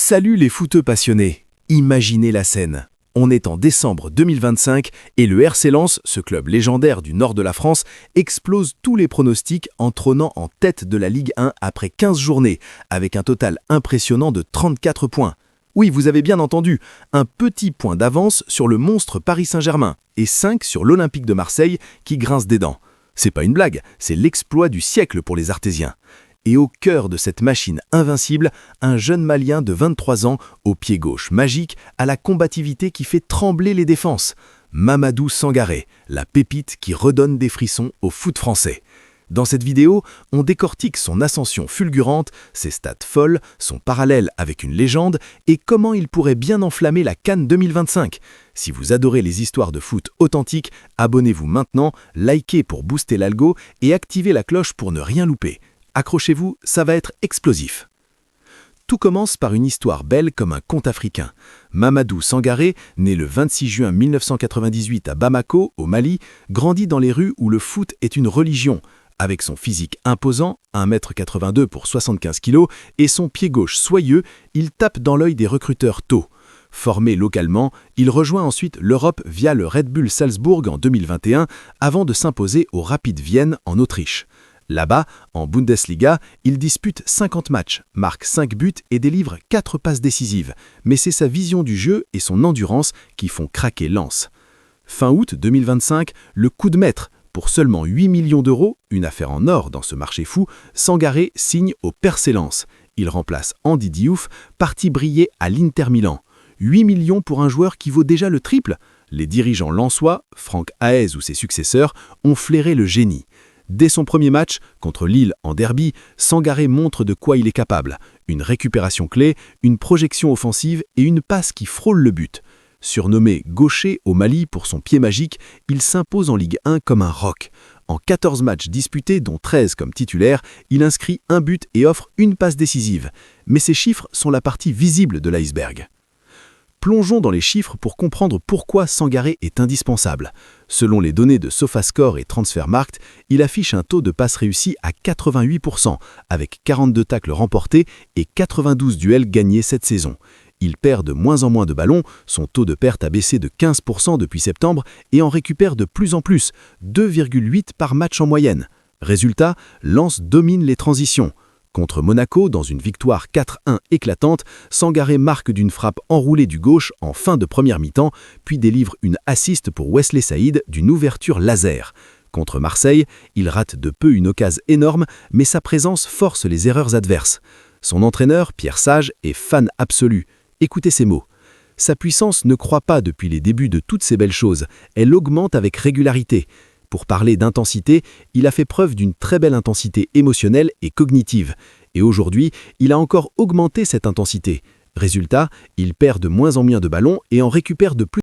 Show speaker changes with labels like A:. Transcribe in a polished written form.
A: Salut les footeux passionnés. Imaginez la scène. On est en décembre 2025 et le RC Lens, ce club légendaire du nord de la France, explose tous les pronostics en trônant en tête de la Ligue 1 après 15 journées, avec un total impressionnant de 34 points. Oui, vous avez bien entendu, un petit point d'avance sur le monstre Paris Saint-Germain et 5 sur l'Olympique de Marseille qui grince des dents. C'est pas une blague, c'est l'exploit du siècle pour les Artésiens. Et au cœur de cette machine invincible, un jeune Malien de 23 ans, au pied gauche magique, à la combativité qui fait trembler les défenses. Mamadou Sangaré, la pépite qui redonne des frissons au foot français. Dans cette vidéo, on décortique son ascension fulgurante, ses stats folles, son parallèle avec une légende et comment il pourrait bien enflammer la CAN 2025. Si vous adorez les histoires de foot authentiques, abonnez-vous maintenant, likez pour booster l'algo et activez la cloche pour ne rien louper. Accrochez-vous, ça va être explosif. Tout commence par une histoire belle comme un conte africain. Mamadou Sangaré, né le 26 juin 1998 à Bamako, au Mali, grandit dans les rues où le foot est une religion. Avec son physique imposant, 1,82 m pour 75 kg, et son pied gauche soyeux, il tape dans l'œil des recruteurs tôt. Formé localement, il rejoint ensuite l'Europe via le Red Bull Salzbourg en 2021, avant de s'imposer au Rapid Vienne en Autriche. Là-bas, en Bundesliga, il dispute 50 matchs, marque 5 buts et délivre 4 passes décisives. Mais c'est sa vision du jeu et son endurance qui font craquer Lens. Fin août 2025, le coup de maître. Pour seulement 8 millions d'euros, une affaire en or dans ce marché fou, Sangaré signe au RC Lens. Il remplace Andy Diouf, parti briller à l'Inter Milan. 8 millions pour un joueur qui vaut déjà le triple. Les dirigeants lensois, Franck Haez ou ses successeurs, ont flairé le génie. Dès son premier match, contre Lille en derby, Sangaré montre de quoi il est capable. Une récupération clé, une projection offensive et une passe qui frôle le but. Surnommé gaucher au Mali pour son pied magique, il s'impose en Ligue 1 comme un roc. En 14 matchs disputés, dont 13 comme titulaire, il inscrit un but et offre une passe décisive. Mais ces chiffres sont la partie visible de l'iceberg. Plongeons dans les chiffres pour comprendre pourquoi Sangaré est indispensable. Selon les données de SofaScore et Transfermarkt, il affiche un taux de passes réussies à 88%, avec 42 tacles remportés et 92 duels gagnés cette saison. Il perd de moins en moins de ballons, son taux de perte a baissé de 15% depuis septembre et en récupère de plus en plus, 2,8 par match en moyenne. Résultat, Lens domine les transitions. Contre Monaco, dans une victoire 4-1 éclatante, Sangaré marque d'une frappe enroulée du gauche en fin de première mi-temps, puis délivre une assist pour Wesley Saïd d'une ouverture laser. Contre Marseille, il rate de peu une occasion énorme, mais sa présence force les erreurs adverses. Son entraîneur, Pierre Sage, est fan absolu. Écoutez ces mots. Sa puissance ne croît pas depuis les débuts de toutes ces belles choses, elle augmente avec régularité. Pour parler d'intensité, il a fait preuve d'une très belle intensité émotionnelle et cognitive. Et aujourd'hui, il a encore augmenté cette intensité. Résultat, il perd de moins en moins de ballons et en récupère de plus